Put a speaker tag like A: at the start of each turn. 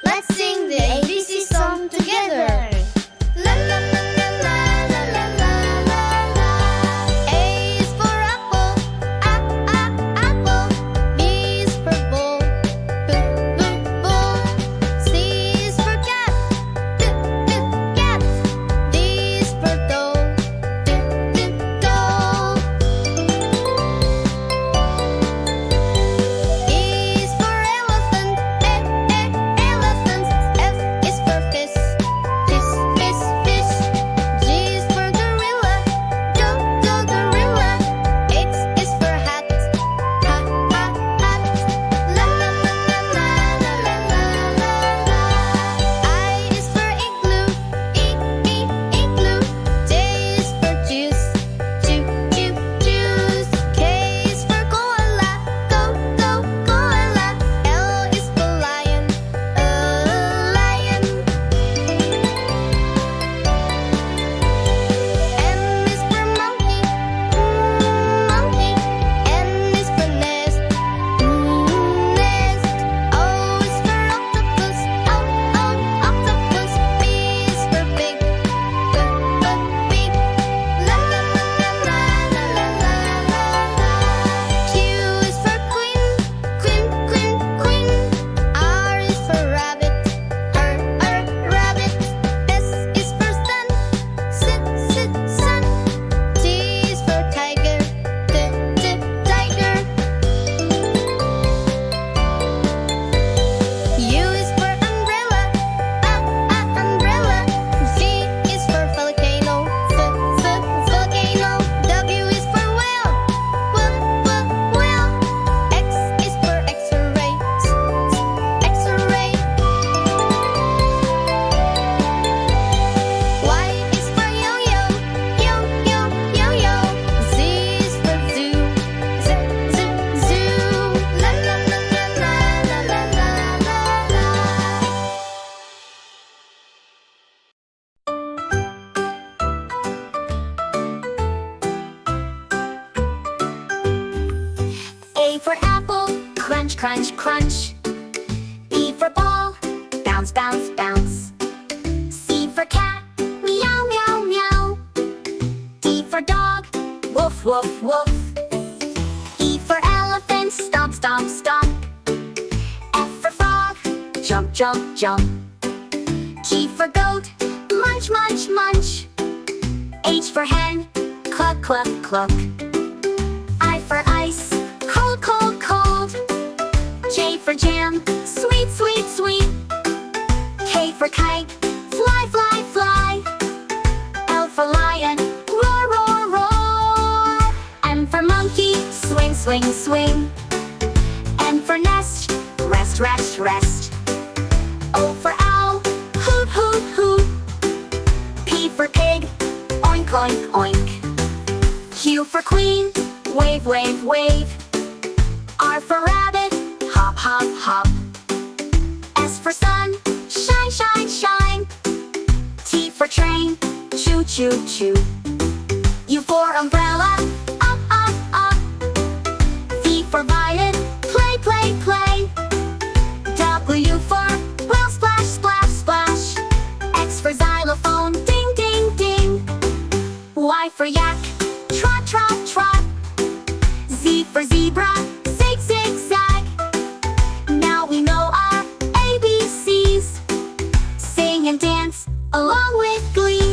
A: Let's sing the ABC song together. La la la la la la la la la la. A is for apple, apple. B is for ball, ball. C is for cat, cat. D is for doll, doll. E is for elephant, elephant. F is for fish, fish. G is for gorilla, gorilla. H is for hat, hat. La la la la la la la la la. I is for igloo, igloo. J is for juice, juice. K is for koala, koala. L is for lion, lion. M is for monkey, monkey. N is for nest, nest. O is for octopus, octopus. P is for pig, pig. La la la la la la la la la. Q is for queen. R is for rabbit, rabbit. S is for sun, sun. T is for tiger, tiger. U is for umbrella, umbrella. V is for volcano, volcano. W is for whale, whale. X is for X-ray, X-ray. Y is for yo-yo, yo-yo. Z is for zoo, zoo. La la la la la la la la la. A for apple, crunch, crunch, crunch. B for ball, bounce, bounce, bounce. C for cat, meow, meow, meow. D for dog, woof, woof, woof. E for elephant, stomp, stomp, stomp. F for frog, jump, jump, jump. G for goat, munch, munch, munch. H for hen, cluck, cluck, cluck. I for ice, cold, cold, cold. J for jam, sweet, sweet, sweet. K for kite, fly, fly, fly. L for lion, roar, roar, roar. M for monkey, swing, swing, swing. N for nest, rest, rest, rest. O for owl, hoot, hoot, hoot. P for pig, oink, oink, oink. Q for queen, wave, wave, wave. R for rabbit, hop, hop, hop. S for sun, shine, shine, shine. T for train, choo, choo, choo. U for umbrella, up, up, up. V for violet, play, play, play. W for well, splash, splash, splash. X for xylophone, ding, ding, ding. Y for yak, trot, trot, trot. Z for zebra, zig, zig, zag. Now we know our ABCs. Sing and dance along with glee.